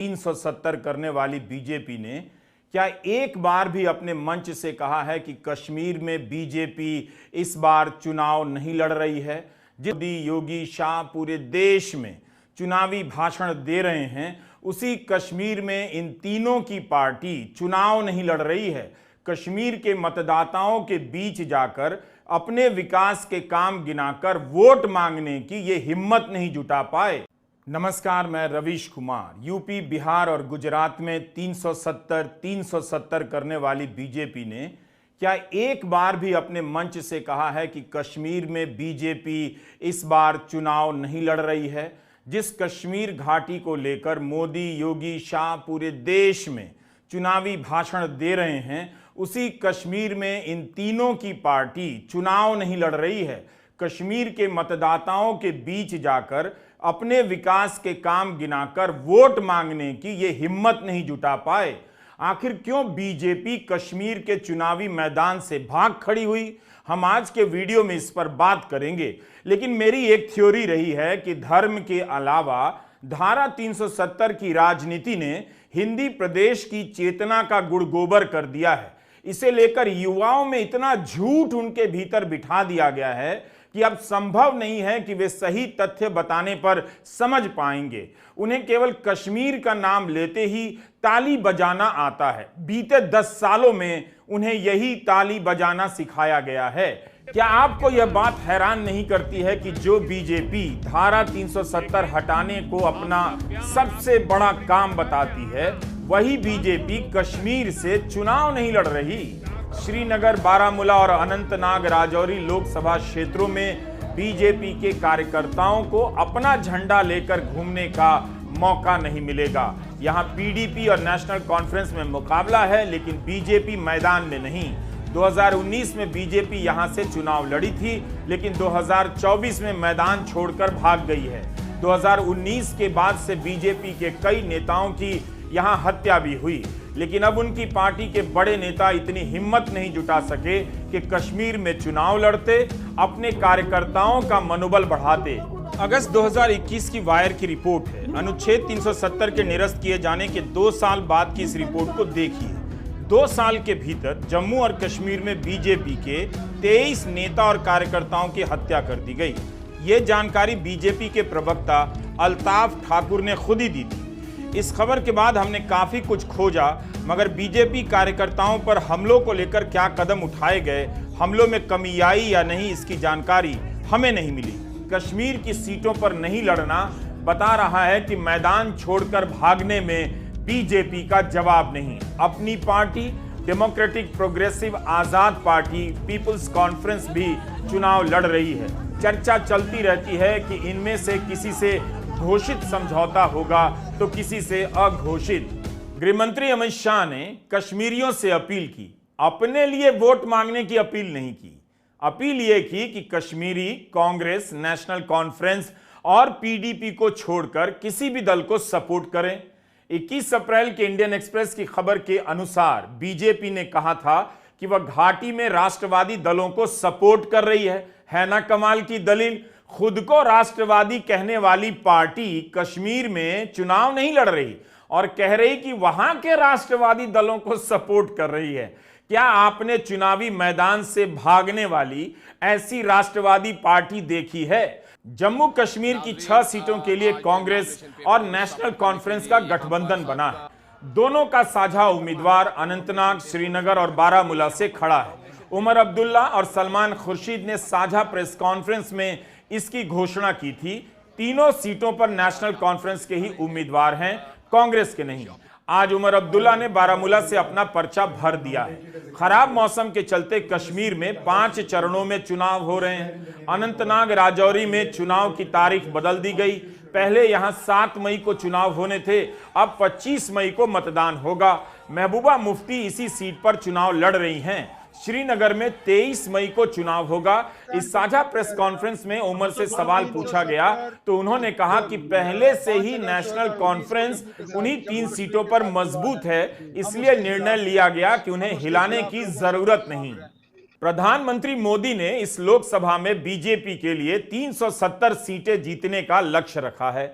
370 करने वाली बीजेपी ने क्या एक बार भी अपने मंच से कहा है कि कश्मीर में बीजेपी इस बार चुनाव नहीं लड़ रही है? मोदी, योगी, शाह पूरे देश में चुनावी भाषण दे रहे हैं, उसी कश्मीर में इन तीनों की पार्टी चुनाव नहीं लड़ रही है। कश्मीर के मतदाताओं के बीच जाकर अपने विकास के काम गिनाकर वोट मांगने की ये हिम्मत नहीं जुटा पाए। नमस्कार, मैं रवीश कुमार। यूपी, बिहार और गुजरात में 370 करने वाली बीजेपी ने क्या एक बार भी अपने मंच से कहा है कि कश्मीर में बीजेपी इस बार चुनाव नहीं लड़ रही है? जिस कश्मीर घाटी को लेकर मोदी, योगी, शाह पूरे देश में चुनावी भाषण दे रहे हैं, उसी कश्मीर में इन तीनों की पार्टी चुनाव नहीं लड़ रही है। कश्मीर के मतदाताओं के बीच जाकर अपने विकास के काम गिनाकर वोट मांगने की ये हिम्मत नहीं जुटा पाए। आखिर क्यों बीजेपी कश्मीर के चुनावी मैदान से भाग खड़ी हुई? हम आज के वीडियो में इस पर बात करेंगे। लेकिन मेरी एक थ्योरी रही है कि धर्म के अलावा धारा 370 की राजनीति ने हिंदी प्रदेश की चेतना का गुड़ गोबर कर दिया है। इसे लेकर युवाओं में इतना झूठ उनके भीतर बिठा दिया गया है कि अब संभव नहीं है कि वे सही तथ्य बताने पर समझ पाएंगे। उन्हें केवल कश्मीर का नाम लेते ही ताली बजाना आता है। बीते 10 सालों में उन्हें यही ताली बजाना सिखाया गया है। क्या आपको यह बात हैरान नहीं करती है कि जो बीजेपी धारा 370 हटाने को अपना सबसे बड़ा काम बताती है, वही बीजेपी कश्मीर से चुनाव नहीं लड़ रही? श्रीनगर, बारामूला और अनंतनाग राजौरी लोकसभा क्षेत्रों में बीजेपी के कार्यकर्ताओं को अपना झंडा लेकर घूमने का मौका नहीं मिलेगा। यहां पीडीपी और नेशनल कॉन्फ्रेंस में मुकाबला है, लेकिन बीजेपी मैदान में नहीं। 2019 में बीजेपी यहां से चुनाव लड़ी थी, लेकिन 2024 में मैदान छोड़कर भाग गई है। 2019 के बाद से बीजेपी के कई नेताओं की यहां हत्या भी हुई, लेकिन अब उनकी पार्टी के बड़े नेता इतनी हिम्मत नहीं जुटा सके कि कश्मीर में चुनाव लड़ते, अपने कार्यकर्ताओं का मनोबल बढ़ाते। अगस्त 2021 की वायर की रिपोर्ट है। अनुच्छेद 370 के निरस्त किए जाने के 2 साल बाद की इस रिपोर्ट को देखिए। 2 साल के भीतर जम्मू और कश्मीर में बीजेपी के 23 नेता और कार्यकर्ताओं की हत्या कर दी गई। ये जानकारी बीजेपी के प्रवक्ता अल्ताफ ठाकुर ने खुद ही दी थी। इस खबर के बाद हमने काफी कुछ खोजा, मगर बीजेपी कार्यकर्ताओं पर हमलों को लेकर क्या कदम उठाए गए, हमलों में कमी आई या नहीं, इसकी जानकारी हमें नहीं मिली। कश्मीर की सीटों पर नहीं लड़ना बता रहा है कि मैदान छोड़कर भागने में बीजेपी का जवाब नहीं। अपनी पार्टी डेमोक्रेटिक प्रोग्रेसिव आजाद पार्टी पीपुल्स कॉन्फ्रेंस भी चुनाव लड़ रही है। चर्चा चलती रहती है कि इनमें से किसी से घोषित समझौता होगा तो किसी से अघोषित। गृहमंत्री अमित शाह ने कश्मीरियों से अपील की, अपने लिए वोट मांगने की अपील नहीं की। अपील यह की कि कश्मीरी कांग्रेस, नेशनल कॉन्फ्रेंस और पीडीपी को छोड़कर किसी भी दल को सपोर्ट करें। 21 अप्रैल के इंडियन एक्सप्रेस की खबर के अनुसार बीजेपी ने कहा था कि वह घाटी में राष्ट्रवादी दलों को सपोर्ट कर रही है ना कमाल की दलील। खुद को राष्ट्रवादी कहने वाली पार्टी कश्मीर में चुनाव नहीं लड़ रही और कह रही कि वहां के राष्ट्रवादी दलों को सपोर्ट कर रही है। क्या आपने चुनावी मैदान से भागने वाली ऐसी राष्ट्रवादी पार्टी देखी है? जम्मू कश्मीर की 6 सीटों के लिए कांग्रेस और नेशनल कॉन्फ्रेंस का गठबंधन बना है। दोनों का साझा उम्मीदवार अनंतनाग, श्रीनगर और बारामूला से खड़ा है। उमर अब्दुल्ला और सलमान खुर्शीद ने साझा प्रेस कॉन्फ्रेंस में इसकी घोषणा की थी। तीनों सीटों पर नेशनल कॉन्फ्रेंस के ही उम्मीदवार हैं, कांग्रेस के नहीं। आज उमर अब्दुल्ला ने बारामूला से अपना पर्चा भर दिया है। खराब मौसम के चलते कश्मीर में 5 चरणों में चुनाव हो रहे हैं। अनंतनाग राजौरी में चुनाव की तारीख बदल दी गई। पहले यहां 7 मई को चुनाव होने थे, अब 25 मई को मतदान होगा। महबूबा मुफ्ती इसी सीट पर चुनाव लड़ रही हैं। श्रीनगर में 23 मई को चुनाव होगा। इस साझा प्रेस कॉन्फ्रेंस में उमर से सवाल पूछा गया तो उन्होंने कहा कि पहले से ही नेशनल कॉन्फ्रेंस उन्हीं 3 सीटों पर मजबूत है, इसलिए निर्णय लिया गया कि उन्हें हिलाने की जरूरत नहीं। प्रधानमंत्री मोदी ने इस लोकसभा में बीजेपी के लिए 370 सीटें जीतने का लक्ष्य रखा है।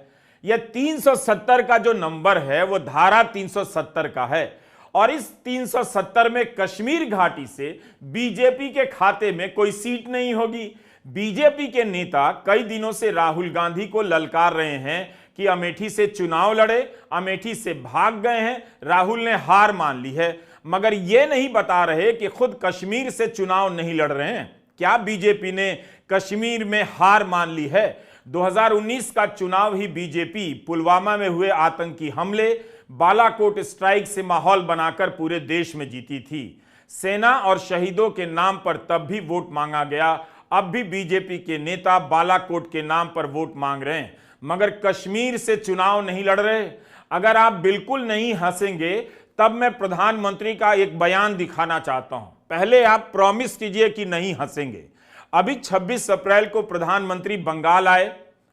यह 370 का जो नंबर है वो धारा 370 का है और इस 370 में कश्मीर घाटी से बीजेपी के खाते में कोई सीट नहीं होगी। बीजेपी के नेता कई दिनों से राहुल गांधी को ललकार रहे हैं कि अमेठी से चुनाव लड़े, अमेठी से भाग गए हैं, राहुल ने हार मान ली है, मगर यह नहीं बता रहे कि खुद कश्मीर से चुनाव नहीं लड़ रहे हैं। क्या बीजेपी ने कश्मीर में हार मान ली है? 2019 का चुनाव ही बीजेपी पुलवामा में हुए आतंकी हमले, बालाकोट स्ट्राइक से माहौल बनाकर पूरे देश में जीती थी। सेना और शहीदों के नाम पर तब भी वोट मांगा गया, अब भी बीजेपी के नेता बालाकोट के नाम पर वोट मांग रहे हैं, मगर कश्मीर से चुनाव नहीं लड़ रहे। अगर आप बिल्कुल नहीं हंसेंगे तब मैं प्रधानमंत्री का एक बयान दिखाना चाहता हूं। पहले आप प्रॉमिस कीजिए कि नहीं हंसेंगे। अभी 26 अप्रैल को प्रधानमंत्री बंगाल आए,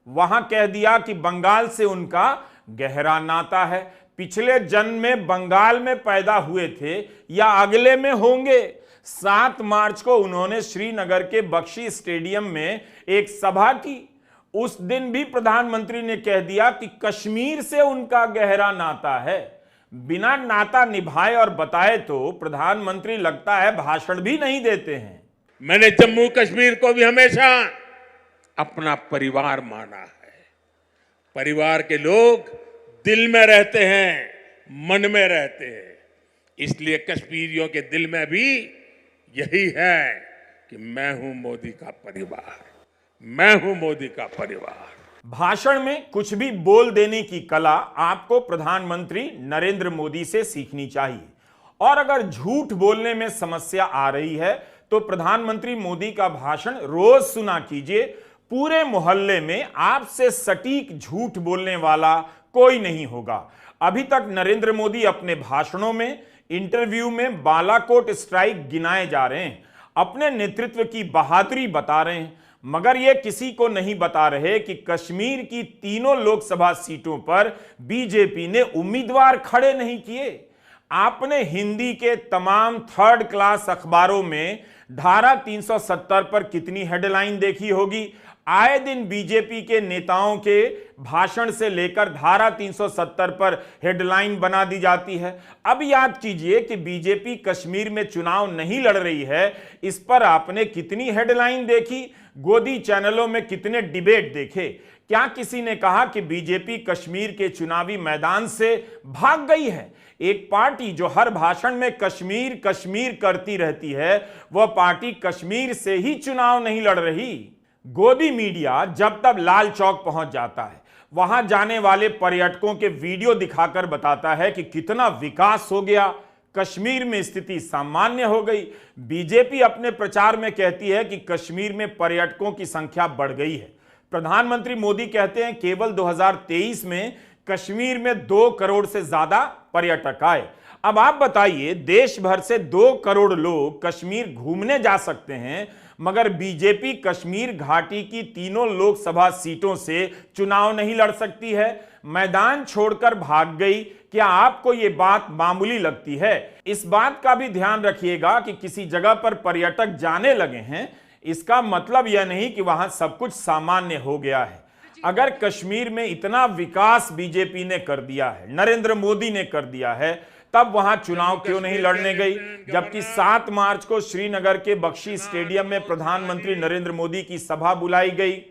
वहां कह दिया कि बंगाल से उनका गहरा नाता है, पिछले जन्म में बंगाल में पैदा हुए थे या अगले में होंगे। 7 मार्च को उन्होंने श्रीनगर के बख्शी स्टेडियम में एक सभा की, उस दिन भी प्रधानमंत्री ने कह दिया कि कश्मीर से उनका गहरा नाता है। बिना नाता निभाए और बताए तो प्रधानमंत्री लगता है भाषण भी नहीं देते हैं। मैंने जम्मू कश्मीर को भी हमेशा अपना परिवार माना है। परिवार के लोग दिल में रहते हैं, मन में रहते हैं, इसलिए कश्मीरियों के दिल में भी यही है कि मैं हूं मोदी का परिवार, मैं हूं मोदी का परिवार। भाषण में कुछ भी बोल देने की कला आपको प्रधानमंत्री नरेंद्र मोदी से सीखनी चाहिए। और अगर झूठ बोलने में समस्या आ रही है तो प्रधानमंत्री मोदी का भाषण रोज सुना कीजिए। पूरे मोहल्ले में आपसे सटीक झूठ बोलने वाला कोई नहीं होगा। अभी तक नरेंद्र मोदी अपने भाषणों में, इंटरव्यू में बालाकोट स्ट्राइक गिनाए जा रहे हैं, अपने नेतृत्व की बहादुरी बता रहे हैं, मगर यह किसी को नहीं बता रहे कि कश्मीर की तीनों लोकसभा सीटों पर बीजेपी ने उम्मीदवार खड़े नहीं किए। आपने हिंदी के तमाम 3rd क्लास अखबारों में धारा 370 पर कितनी हेडलाइन देखी होगी। आए दिन बीजेपी के नेताओं के भाषण से लेकर धारा 370 पर हेडलाइन बना दी जाती है। अब याद कीजिए कि बीजेपी कश्मीर में चुनाव नहीं लड़ रही है, इस पर आपने कितनी हेडलाइन देखी, गोदी चैनलों में कितने डिबेट देखे। क्या किसी ने कहा कि बीजेपी कश्मीर के चुनावी मैदान से भाग गई है? एक पार्टी जो हर भाषण में कश्मीर कश्मीर करती रहती है, वह पार्टी कश्मीर से ही चुनाव नहीं लड़ रही। गोदी मीडिया जब तक लाल चौक पहुंच जाता है, वहां जाने वाले पर्यटकों के वीडियो दिखाकर बताता है कि कितना विकास हो गया, कश्मीर में स्थिति सामान्य हो गई। बीजेपी अपने प्रचार में कहती है कि कश्मीर में पर्यटकों की संख्या बढ़ गई है। प्रधानमंत्री मोदी कहते हैं केवल 2023 में कश्मीर में 2 करोड़ से ज्यादा पर्यटक आए। अब आप बताइए, देश भर से 2 करोड़ लोग कश्मीर घूमने जा सकते हैं, मगर बीजेपी कश्मीर घाटी की तीनों लोकसभा सीटों से चुनाव नहीं लड़ सकती है, मैदान छोड़कर भाग गई। क्या आपको यह बात मामूली लगती है? इस बात का भी ध्यान रखिएगा कि किसी जगह पर पर्यटक जाने लगे हैं, इसका मतलब यह नहीं कि वहां सब कुछ सामान्य हो गया है। अगर कश्मीर में इतना विकास बीजेपी ने कर दिया है, नरेंद्र मोदी ने कर दिया है, तब वहां चुनाव क्यों नहीं लड़ने गई? जबकि 7 मार्च को श्रीनगर के बख्शी स्टेडियम में प्रधानमंत्री नरेंद्र मोदी की सभा बुलाई गई।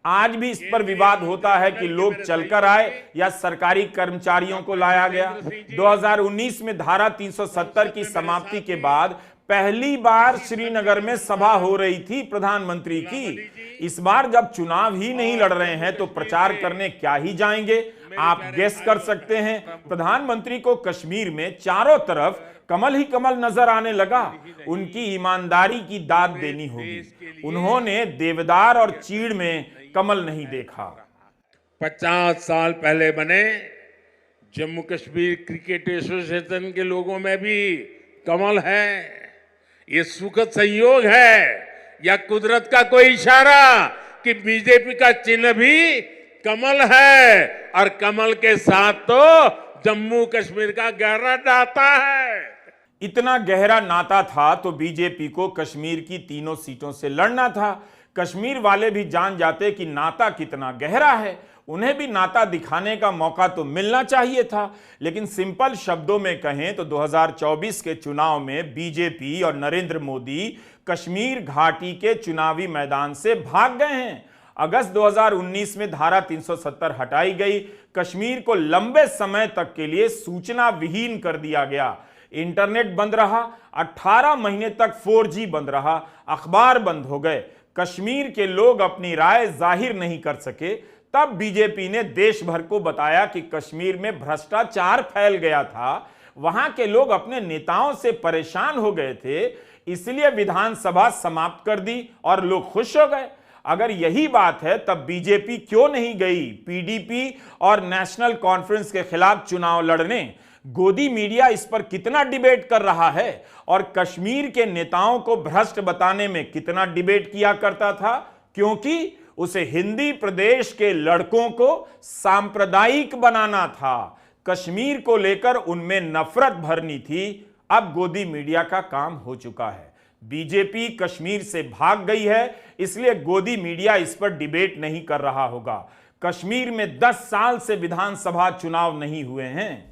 आज भी इस पर विवाद होता है कि लोग चलकर आए या सरकारी कर्मचारियों को लाया गया। 2019 में धारा 370 की समाप्ति के बाद पहली बार श्रीनगर में सभा हो रही थी प्रधानमंत्री की। इस बार जब चुनाव ही नहीं लड़ रहे हैं तो प्रचार करने क्या ही जाएंगे? आप गेस कर सकते हैं। प्रधानमंत्री को कश्मीर में चारों तरफ कमल ही कमल नजर आने लगा। उनकी ईमानदारी की दाद देनी होगी। उन्होंने देवदार और चीड़ में कमल नहीं देखा। 50 साल पहले बने जम्मू कश्मीर क्रिकेट एसोसिएशन के लोगों में भी कमल है। ये सुखद संयोग है या कुदरत का कोई इशारा कि बीजेपी का चिन्ह भी कमल है और कमल के साथ तो जम्मू कश्मीर का गहरा नाता है। इतना गहरा नाता था तो बीजेपी को कश्मीर की तीनों सीटों से लड़ना था। कश्मीर वाले भी जान जाते कि नाता कितना गहरा है। उन्हें भी नाता दिखाने का मौका तो मिलना चाहिए था। लेकिन सिंपल शब्दों में कहें तो 2024 के चुनाव में बीजेपी और नरेंद्र मोदी कश्मीर घाटी के चुनावी मैदान से भाग गए हैं। अगस्त 2019 में धारा 370 हटाई गई, कश्मीर को लंबे समय तक के लिए सूचना विहीन कर दिया गया, इंटरनेट बंद रहा, 18 महीने तक 4G बंद रहा, अखबार बंद हो गए, कश्मीर के लोग अपनी राय जाहिर नहीं कर सके। तब बीजेपी ने देश भर को बताया कि कश्मीर में भ्रष्टाचार फैल गया था, वहां के लोग अपने नेताओं से परेशान हो गए थे, इसलिए विधानसभा समाप्त कर दी और लोग खुश हो गए। अगर यही बात है तब बीजेपी क्यों नहीं गई पीडीपी और नेशनल कॉन्फ्रेंस के खिलाफ चुनाव लड़ने? गोदी मीडिया इस पर कितना डिबेट कर रहा है और कश्मीर के नेताओं को भ्रष्ट बताने में कितना डिबेट किया करता था, क्योंकि उसे हिंदी प्रदेश के लड़कों को सांप्रदायिक बनाना था, कश्मीर को लेकर उनमें नफरत भरनी थी। अब गोदी मीडिया का काम हो चुका है, बीजेपी कश्मीर से भाग गई है, इसलिए गोदी मीडिया इस पर डिबेट नहीं कर रहा होगा। कश्मीर में 10 साल से विधानसभा चुनाव नहीं हुए हैं।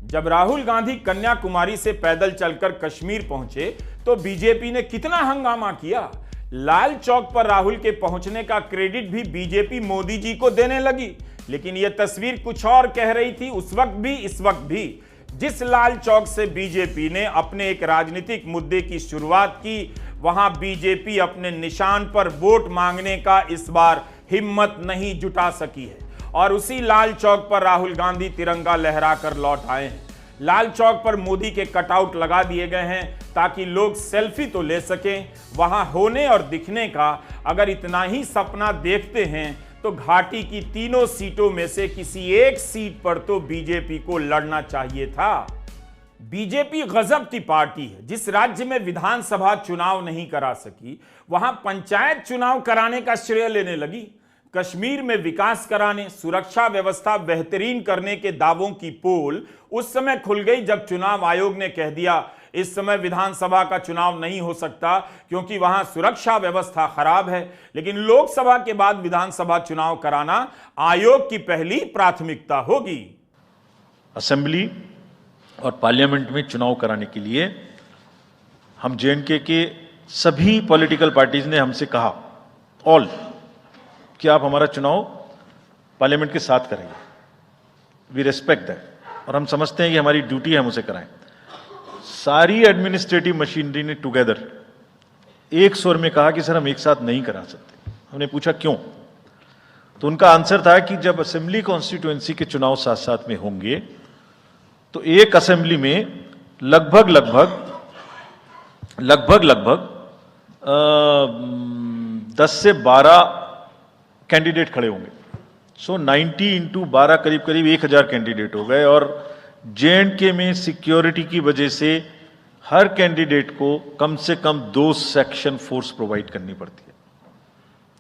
जब राहुल गांधी कन्याकुमारी से पैदल चलकर कश्मीर पहुंचे तो बीजेपी ने कितना हंगामा किया। लाल चौक पर राहुल के पहुंचने का क्रेडिट भी बीजेपी मोदी जी को देने लगी, लेकिन यह तस्वीर कुछ और कह रही थी उस वक्त भी इस वक्त भी। जिस लाल चौक से बीजेपी ने अपने एक राजनीतिक मुद्दे की शुरुआत की, वहां बीजेपी अपने निशान पर वोट मांगने का इस बार हिम्मत नहीं जुटा सकी है और उसी लाल चौक पर राहुल गांधी तिरंगा लहराकर लौट आए हैं। लाल चौक पर मोदी के कटआउट लगा दिए गए हैं ताकि लोग सेल्फी तो ले सकें। वहां होने और दिखने का अगर इतना ही सपना देखते हैं तो घाटी की तीनों सीटों में से किसी एक सीट पर तो बीजेपी को लड़ना चाहिए था। बीजेपी गजब की पार्टी है। जिस राज्य में विधानसभा चुनाव नहीं करा सकी, वहां पंचायत चुनाव कराने का श्रेय लेने लगी। कश्मीर में विकास कराने, सुरक्षा व्यवस्था बेहतरीन करने के दावों की पोल उस समय खुल गई जब चुनाव आयोग ने कह दिया इस समय विधानसभा का चुनाव नहीं हो सकता क्योंकि वहां सुरक्षा व्यवस्था खराब है। लेकिन लोकसभा के बाद विधानसभा चुनाव कराना आयोग की पहली प्राथमिकता होगी। असेंबली और पार्लियामेंट में चुनाव कराने के लिए हम जेएंडके के सभी पॉलिटिकल पार्टीज ने हमसे कहा ऑल कि आप हमारा चुनाव पार्लियामेंट के साथ करेंगे। वी रेस्पेक्ट दैट और हम समझते हैं कि हमारी ड्यूटी है हम उसे कराएं। सारी एडमिनिस्ट्रेटिव मशीनरी ने टुगेदर एक स्वर में कहा कि सर हम एक साथ नहीं करा सकते। हमने पूछा क्यों, तो उनका आंसर था कि जब असेंबली कॉन्स्टिट्यूएंसी के चुनाव साथ साथ में होंगे तो एक असेंबली में लगभग 10 से 12 कैंडिडेट खड़े होंगे। सो 90 इंटू 12 करीब 1000 कैंडिडेट हो गए और जेएंडके में सिक्योरिटी की वजह से हर कैंडिडेट को कम से कम 2 सेक्शन फोर्स प्रोवाइड करनी पड़ती है।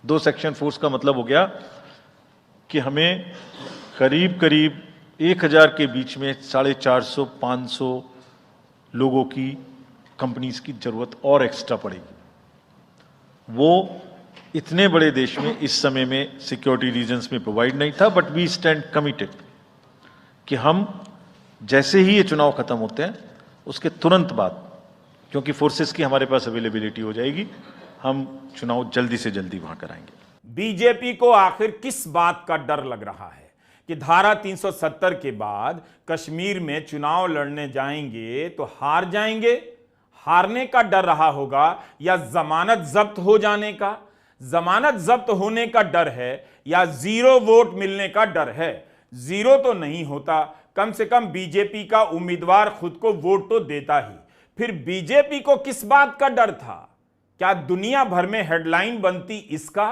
2 सेक्शन फोर्स का मतलब हो गया कि हमें करीब 1000 के बीच में 450-500 लोगों की कंपनीज की जरूरत और एक्स्ट्रा पड़ेगी। वो इतने बड़े देश में इस समय में सिक्योरिटी रीजंस में प्रोवाइड नहीं था, बट वी स्टैंड कमिटेड कि हम जैसे ही ये चुनाव खत्म होते हैं उसके तुरंत बाद, क्योंकि फोर्सेस की हमारे पास अवेलेबिलिटी हो जाएगी, हम चुनाव जल्दी से जल्दी वहां कराएंगे। बीजेपी को आखिर किस बात का डर लग रहा है कि धारा 370 के बाद कश्मीर में चुनाव लड़ने जाएंगे तो हार जाएंगे? हारने का डर रहा होगा या जमानत जब्त हो जाने का? जमानत जब्त होने का डर है या 0 वोट मिलने का डर है? 0 तो नहीं होता, कम से कम बीजेपी का उम्मीदवार खुद को वोट तो देता ही। फिर बीजेपी को किस बात का डर था? क्या दुनिया भर में हेडलाइन बनती इसका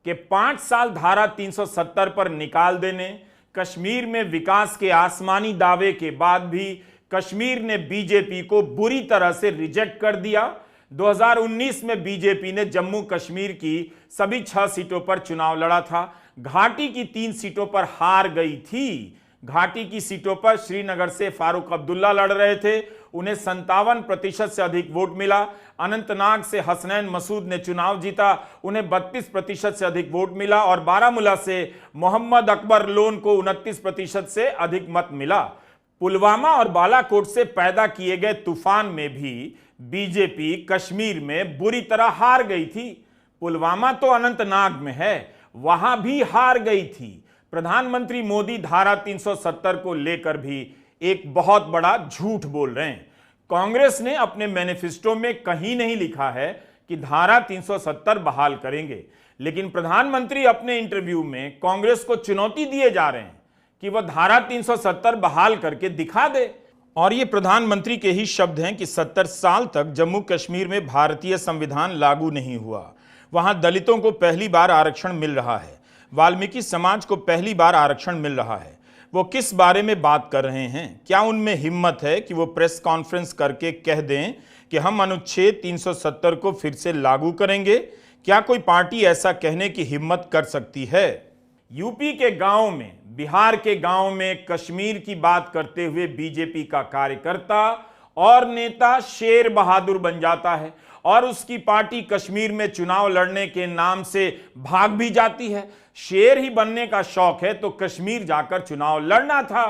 कि 5 साल धारा 370 पर निकाल देने, कश्मीर में विकास के आसमानी दावे के बाद भी कश्मीर ने बीजेपी को बुरी तरह से रिजेक्ट कर दिया। 2019 में बीजेपी ने जम्मू कश्मीर की सभी 6 सीटों पर चुनाव लड़ा था, घाटी की 3 सीटों पर हार गई थी। घाटी की सीटों पर श्रीनगर से फारूक अब्दुल्ला लड़ रहे थे, उन्हें 57% से अधिक वोट मिला। अनंतनाग से हसनैन मसूद ने चुनाव जीता, उन्हें 32% से अधिक वोट मिला और बारामूला से मोहम्मद अकबर लोन को 29% से अधिक मत मिला। पुलवामा और बालाकोट से पैदा किए गए तूफान में भी बीजेपी कश्मीर में बुरी तरह हार गई थी। पुलवामा तो अनंतनाग में है, वहां भी हार गई थी। प्रधानमंत्री मोदी धारा 370 को लेकर भी एक बहुत बड़ा झूठ बोल रहे हैं। कांग्रेस ने अपने मैनिफेस्टो में कहीं नहीं लिखा है कि धारा 370 बहाल करेंगे, लेकिन प्रधानमंत्री अपने इंटरव्यू में कांग्रेस को चुनौती दिए जा रहे हैं कि वह धारा 370 बहाल करके दिखा दे। और ये प्रधानमंत्री के ही शब्द हैं कि 70 साल तक जम्मू कश्मीर में भारतीय संविधान लागू नहीं हुआ, वहां दलितों को पहली बार आरक्षण मिल रहा है, वाल्मीकि समाज को पहली बार आरक्षण मिल रहा है। वो किस बारे में बात कर रहे हैं? क्या उनमें हिम्मत है कि वो प्रेस कॉन्फ्रेंस करके कह दें कि हम अनुच्छेद 370 को फिर से लागू करेंगे? क्या कोई पार्टी ऐसा कहने की हिम्मत कर सकती है? यूपी के गांव में, बिहार के गांव में कश्मीर की बात करते हुए बीजेपी का कार्यकर्ता और नेता शेर बहादुर बन जाता है और उसकी पार्टी कश्मीर में चुनाव लड़ने के नाम से भाग भी जाती है। शेर ही बनने का शौक है तो कश्मीर जाकर चुनाव लड़ना था।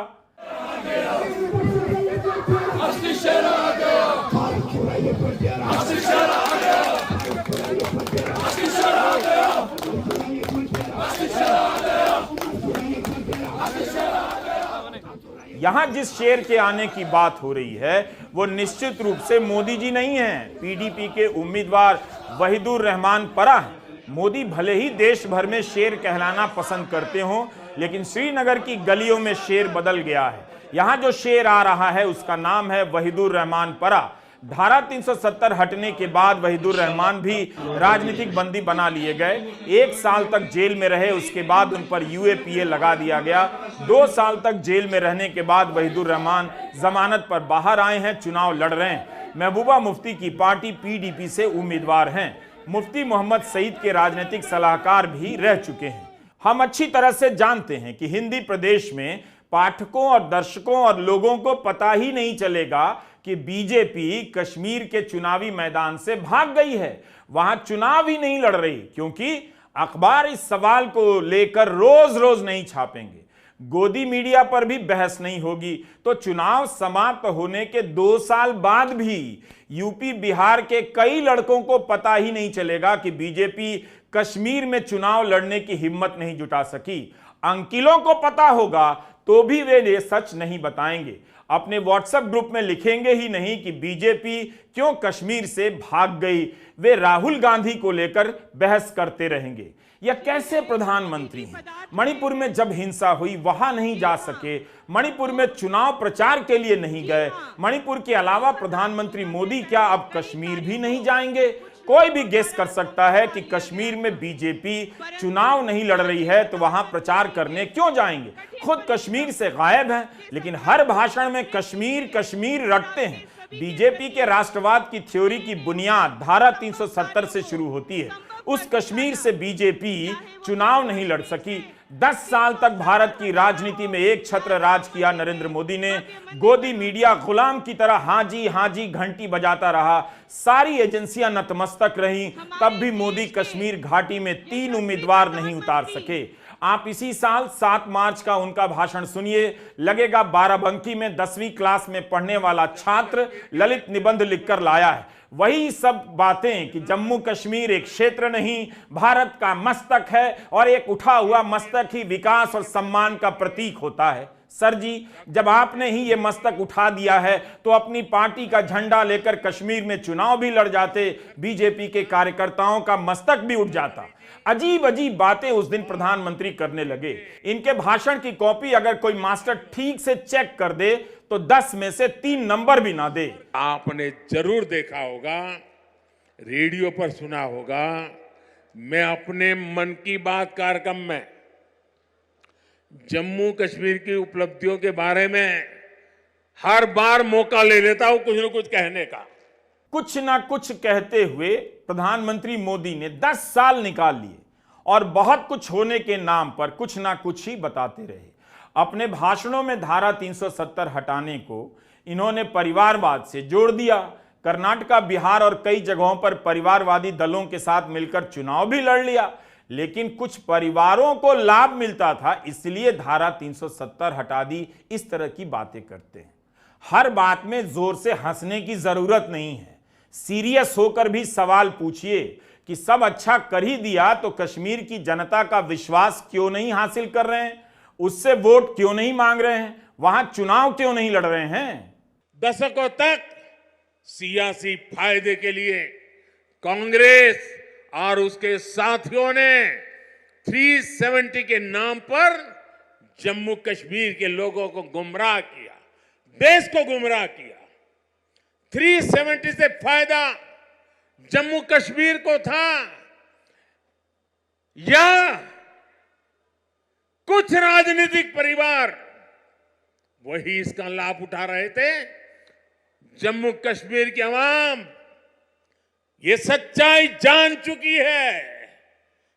यहां जिस शेर के आने की बात हो रही है वो निश्चित रूप से मोदी जी नहीं हैं, पीडीपी के उम्मीदवार वहीदुर रहमान परा हैं। मोदी भले ही देश भर में शेर कहलाना पसंद करते हों, लेकिन श्रीनगर की गलियों में शेर बदल गया है। यहां जो शेर आ रहा है उसका नाम है वहीदुर रहमान परा। धारा 370 हटने के बाद वहीदुर रहमान भी राजनीतिक बंदी बना लिए गए। 1 साल तक जेल में रहे, उसके बाद उन पर यूएपीए लगा दिया गया। 2 साल तक जेल में रहने के बाद वहीदुर रहमान जमानत पर बाहर आए हैं, चुनाव लड़ रहे हैं। महबूबा मुफ्ती की पार्टी पीडीपी से उम्मीदवार हैं। मुफ्ती मोहम्मद सईद के राजनीतिक सलाहकार भी रह चुके हैं। हम अच्छी तरह से जानते हैं कि हिंदी प्रदेश में पाठकों और दर्शकों और लोगों को पता ही नहीं चलेगा कि बीजेपी कश्मीर के चुनावी मैदान से भाग गई है, वहां चुनाव ही नहीं लड़ रही, क्योंकि अखबार इस सवाल को लेकर रोज रोज नहीं छापेंगे, गोदी मीडिया पर भी बहस नहीं होगी। तो चुनाव समाप्त होने के 2 साल बाद भी यूपी बिहार के कई लड़कों को पता ही नहीं चलेगा कि बीजेपी कश्मीर में चुनाव लड़ने की हिम्मत नहीं जुटा सकी। अंकिलों को पता होगा तो भी वे ये सच नहीं बताएंगे, अपने व्हाट्सएप ग्रुप में लिखेंगे ही नहीं कि बीजेपी क्यों कश्मीर से भाग गई। वे राहुल गांधी को लेकर बहस करते रहेंगे। यह कैसे प्रधानमंत्री हैं? मणिपुर में जब हिंसा हुई वहां नहीं जा सके, मणिपुर में चुनाव प्रचार के लिए नहीं गए। मणिपुर के अलावा प्रधानमंत्री मोदी क्या अब कश्मीर भी नहीं जाएंगे? कोई भी गेस कर सकता है कि कश्मीर में बीजेपी चुनाव नहीं लड़ रही है तो वहां प्रचार करने क्यों जाएंगे? खुद कश्मीर से गायब हैं, लेकिन हर भाषण में कश्मीर कश्मीर रटते हैं। बीजेपी के राष्ट्रवाद की थ्योरी की बुनियाद धारा 370 से शुरू होती है। उस कश्मीर से बीजेपी चुनाव नहीं लड़ सकी। 10 साल तक भारत की राजनीति में एक छत्र राज किया नरेंद्र मोदी ने। गोदी मीडिया गुलाम की तरह हाँ जी घंटी बजाता रहा। सारी एजेंसियां नतमस्तक रहीं, तब भी मोदी कश्मीर घाटी में 3 उम्मीदवार नहीं उतार सके। आप इसी साल 7 मार्च का उनका भाषण सुनिए, लगेगा बाराबंकी में 10वीं क्लास में पढ़ने वाला छात्र ललित निबंध लिखकर लाया है। वही सब बातें कि जम्मू कश्मीर एक क्षेत्र नहीं, भारत का मस्तक है और एक उठा हुआ मस्तक ही विकास और सम्मान का प्रतीक होता है। सर जी, जब आपने ही ये मस्तक उठा दिया है तो अपनी पार्टी का झंडा लेकर कश्मीर में चुनाव भी लड़ जाते, बीजेपी के कार्यकर्ताओं का मस्तक भी उठ जाता। अजीब अजीब बातें उस दिन प्रधानमंत्री करने लगे। इनके भाषण की कॉपी अगर कोई मास्टर ठीक से चेक कर दे तो 10 में से 3 नंबर भी ना दे। आपने जरूर देखा होगा, रेडियो पर सुना होगा, मैं अपने मन की बात कार्यक्रम में जम्मू कश्मीर की उपलब्धियों के बारे में हर बार मौका ले लेता हूं कुछ न कुछ कहने का। कुछ ना कुछ कहते हुए प्रधानमंत्री मोदी ने 10 साल निकाल लिए और बहुत कुछ होने के नाम पर कुछ ना कुछ ही बताते रहे। अपने भाषणों में धारा 370 हटाने को इन्होंने परिवारवाद से जोड़ दिया। कर्नाटका, बिहार और कई जगहों पर परिवारवादी दलों के साथ मिलकर चुनाव भी लड़ लिया, लेकिन कुछ परिवारों को लाभ मिलता था, इसलिए धारा 370 हटा दी। इस तरह की बातें करते हैं। हर बात में जोर से हंसने की जरूरत नहीं है। सीरियस होकर भी सवाल पूछिए कि सब अच्छा कर ही दिया तो कश्मीर की जनता का विश्वास क्यों नहीं हासिल कर रहे हैं, उससे वोट क्यों नहीं मांग रहे हैं, वहां चुनाव क्यों नहीं लड़ रहे हैं। दशकों तक सियासी फायदे के लिए कांग्रेस और उसके साथियों ने 370 के नाम पर जम्मू कश्मीर के लोगों को गुमराह किया, देश को गुमराह किया। 370 से फायदा जम्मू कश्मीर को था या कुछ राजनीतिक परिवार वही इसका लाभ उठा रहे थे। जम्मू कश्मीर की आवाम ये सच्चाई जान चुकी है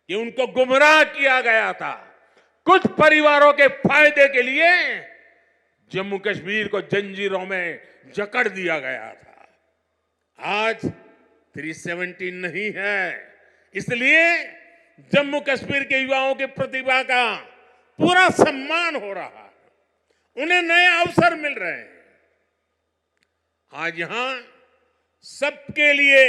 कि उनको गुमराह किया गया था। कुछ परिवारों के फायदे के लिए जम्मू कश्मीर को जंजीरों में जकड़ दिया गया था। आज 370 नहीं है, इसलिए जम्मू कश्मीर के युवाओं की प्रतिभा का पूरा सम्मान हो रहा है, उन्हें नए अवसर मिल रहे हैं। आज यहां सबके लिए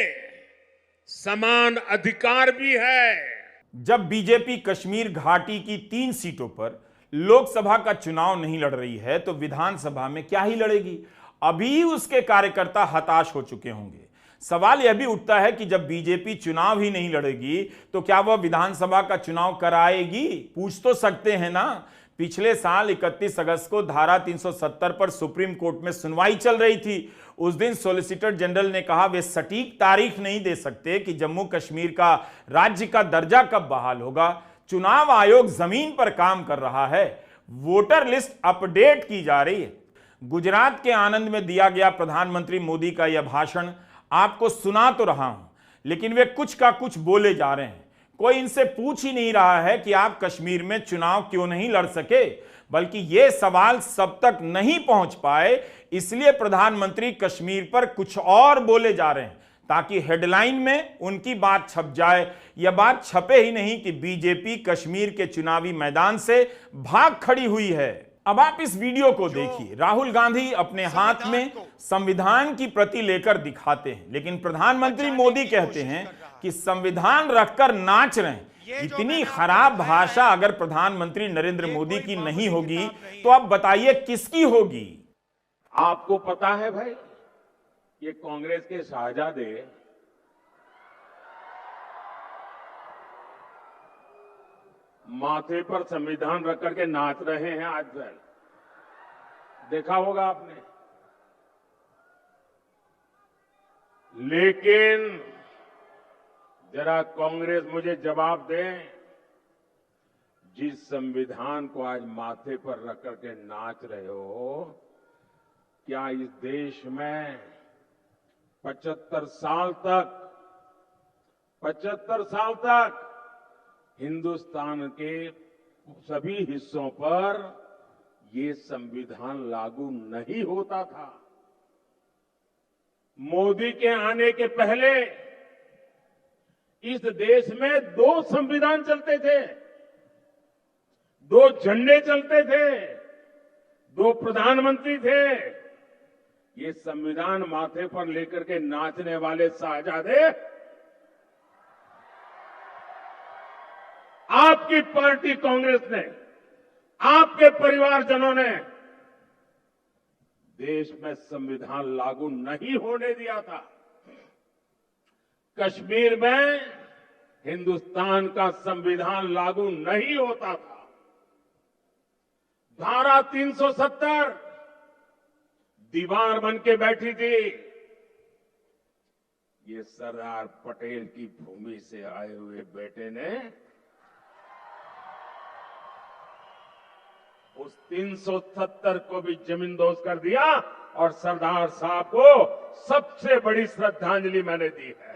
समान अधिकार भी है। जब बीजेपी कश्मीर घाटी की 3 सीटों पर लोकसभा का चुनाव नहीं लड़ रही है तो विधानसभा में क्या ही लड़ेगी। अभी उसके कार्यकर्ता हताश हो चुके होंगे। सवाल यह भी उठता है कि जब बीजेपी चुनाव ही नहीं लड़ेगी तो क्या वह विधानसभा का चुनाव कराएगी। पूछ तो सकते हैं ना। पिछले साल 31 अगस्त को धारा 370 पर सुप्रीम कोर्ट में सुनवाई चल रही थी। उस दिन सॉलिसिटर जनरल ने कहा वे सटीक तारीख नहीं दे सकते कि जम्मू कश्मीर का राज्य का दर्जा कब बहाल होगा। चुनाव आयोग जमीन पर काम कर रहा है, वोटर लिस्ट अपडेट की जा रही है। गुजरात के आनंद में दिया गया प्रधानमंत्री मोदी का यह भाषण आपको सुना तो रहा हूं, लेकिन वे कुछ का कुछ बोले जा रहे हैं। कोई इनसे पूछ ही नहीं रहा है कि आप कश्मीर में चुनाव क्यों नहीं लड़ सके, बल्कि ये सवाल सब तक नहीं पहुंच पाए, इसलिए प्रधानमंत्री कश्मीर पर कुछ और बोले जा रहे हैं ताकि हेडलाइन में उनकी बात छप जाए। यह बात छपे ही नहीं कि बीजेपी कश्मीर के चुनावी मैदान से भाग खड़ी हुई है। अब आप इस वीडियो को देखिए। राहुल गांधी अपने हाथ में संविधान की प्रति लेकर दिखाते हैं, लेकिन प्रधानमंत्री मोदी कहते हैं कि संविधान रखकर नाच रहे हैं। इतनी खराब भाषा अगर प्रधानमंत्री नरेंद्र मोदी की नहीं होगी तो अब बताइए किसकी होगी। आपको पता है भाई, ये कांग्रेस के शाहजादे माथे पर संविधान रख करके नाच रहे हैं। आज देखा होगा आपने, लेकिन जरा कांग्रेस मुझे जवाब दे, जिस संविधान को आज माथे पर रख करके नाच रहे हो, क्या इस देश में 75 साल तक हिंदुस्तान के सभी हिस्सों पर ये संविधान लागू नहीं होता था। मोदी के आने के पहले इस देश में 2 संविधान चलते थे, 2 झंडे चलते थे, 2 प्रधानमंत्री थे। ये संविधान माथे पर लेकर के नाचने वाले शाहजादे आपकी पार्टी कांग्रेस ने, आपके परिवारजनों ने देश में संविधान लागू नहीं होने दिया था। कश्मीर में हिंदुस्तान का संविधान लागू नहीं होता था। धारा 370 दीवार बन के बैठी थी। ये सरदार पटेल की भूमि से आए हुए बेटे ने उस 370 को भी जमींदोज कर दिया और सरदार साहब को सबसे बड़ी श्रद्धांजलि मैंने दी है।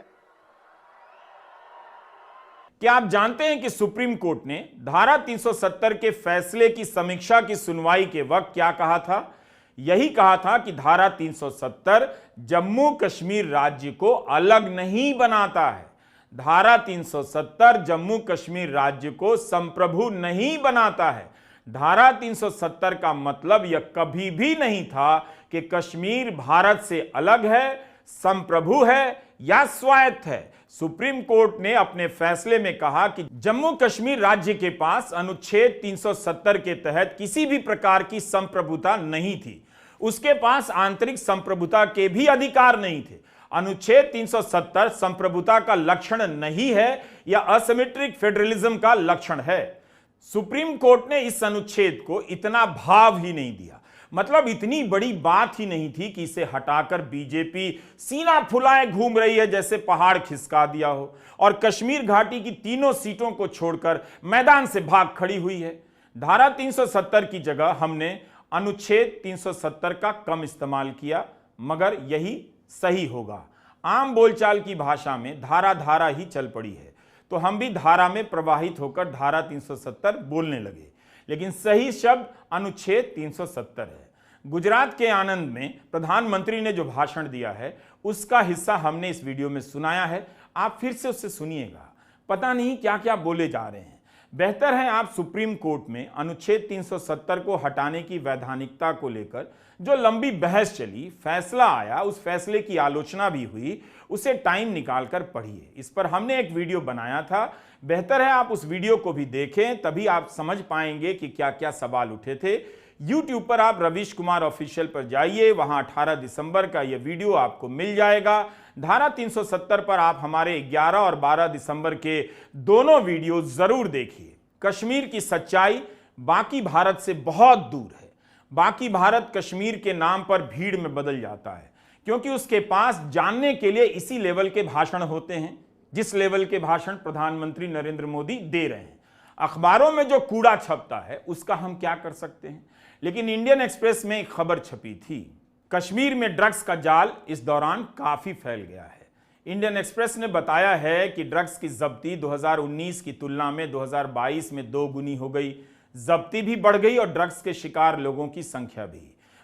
क्या आप जानते हैं कि सुप्रीम कोर्ट ने धारा 370 के फैसले की समीक्षा की सुनवाई के वक्त क्या कहा था? यही कहा था कि धारा 370 जम्मू कश्मीर राज्य को अलग नहीं बनाता है। धारा 370 जम्मू कश्मीर राज्य को संप्रभु नहीं बनाता है। धारा 370 का मतलब यह कभी भी नहीं था कि कश्मीर भारत से अलग है, संप्रभु है या स्वायत्त है। सुप्रीम कोर्ट ने अपने फैसले में कहा कि जम्मू कश्मीर राज्य के पास अनुच्छेद 370 के तहत किसी भी प्रकार की संप्रभुता नहीं थी। उसके पास आंतरिक संप्रभुता के भी अधिकार नहीं थे। अनुच्छेद 370 संप्रभुता का लक्षण नहीं है या असिमेट्रिक फेडरलिज्म का लक्षण है। सुप्रीम कोर्ट ने इस अनुच्छेद को इतना भाव ही नहीं दिया, मतलब इतनी बड़ी बात ही नहीं थी कि इसे हटाकर बीजेपी सीना फुलाए घूम रही है जैसे पहाड़ खिसका दिया हो और कश्मीर घाटी की तीनों सीटों को छोड़कर मैदान से भाग खड़ी हुई है। धारा 370 की जगह हमने अनुच्छेद 370 का कम इस्तेमाल किया, मगर यही सही होगा। आम बोलचाल की भाषा में धारा धारा ही चल पड़ी है, तो हम भी धारा में प्रवाहित होकर धारा 370 बोलने लगे, लेकिन सही शब्द अनुच्छेद 370 है। गुजरात के आनंद में प्रधानमंत्री ने जो भाषण दिया है उसका हिस्सा हमने इस वीडियो में सुनाया है, आप फिर से उससे सुनिएगा। पता नहीं क्या क्या बोले जा रहे हैं। बेहतर है आप सुप्रीम कोर्ट में अनुच्छेद 370 को हटाने की वैधानिकता को लेकर जो लंबी बहस चली, फैसला आया, उस फैसले की आलोचना भी हुई, उसे टाइम निकालकर पढ़िए। इस पर हमने एक वीडियो बनाया था, बेहतर है आप उस वीडियो को भी देखें, तभी आप समझ पाएंगे कि क्या क्या सवाल उठे थे। YouTube पर आप रवीश कुमार ऑफिशियल पर जाइए, वहां 18 दिसंबर का यह वीडियो आपको मिल जाएगा। धारा 370 पर आप हमारे 11 और 12 दिसंबर के दोनों वीडियो जरूर देखिए। कश्मीर की सच्चाई बाकी भारत से बहुत दूर है। बाकी भारत कश्मीर के नाम पर भीड़ में बदल जाता है, क्योंकि उसके पास जानने के लिए इसी लेवल के भाषण होते हैं जिस लेवल के भाषण प्रधानमंत्री नरेंद्र मोदी दे रहे हैं। अखबारों में जो कूड़ा छपता है उसका हम क्या कर सकते हैं, लेकिन इंडियन एक्सप्रेस में एक खबर छपी थी, कश्मीर में ड्रग्स का जाल इस दौरान काफी फैल गया है। इंडियन एक्सप्रेस ने बताया है कि ड्रग्स की जब्ती 2019 की तुलना में 2022 में 2 गुनी हो गई। जब्ती भी बढ़ गई और ड्रग्स के शिकार लोगों की संख्या भी।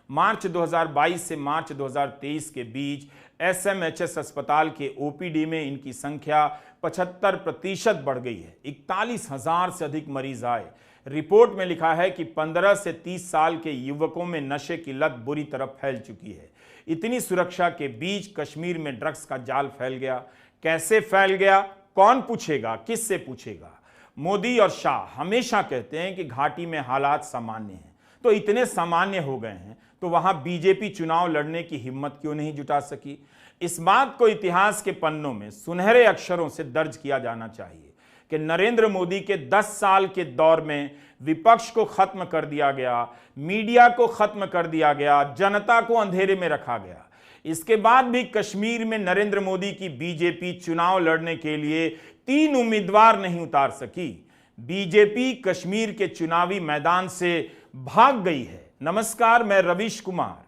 मार्च 2022 से मार्च 2023 के बीच SMHS अस्पताल के OPD में इनकी संख्या 75% बढ़ गई है। 41,000 से अधिक मरीज आए। रिपोर्ट में लिखा है कि 15 से 30 साल के युवकों में नशे की लत बुरी तरह फैल चुकी है। इतनी सुरक्षा के बीच कश्मीर में ड्रग्स का जाल फैल गया। कैसे फैल गया, कौन पूछेगा, किससे पूछेगा? मोदी और शाह हमेशा कहते हैं कि घाटी में हालात सामान्य हैं, तो इतने सामान्य हो गए हैं तो वहां बीजेपी चुनाव लड़ने की हिम्मत क्यों नहीं जुटा सकी? इस बात को इतिहास के पन्नों में सुनहरे अक्षरों से दर्ज किया जाना चाहिए कि नरेंद्र मोदी के 10 साल के दौर में विपक्ष को खत्म कर दिया गया, मीडिया को खत्म कर दिया गया, जनता को अंधेरे में रखा गया। इसके बाद भी कश्मीर में नरेंद्र मोदी की बीजेपी चुनाव लड़ने के लिए 3 उम्मीदवार नहीं उतार सकी। बीजेपी कश्मीर के चुनावी मैदान से भाग गई है। नमस्कार, मैं रवीश कुमार।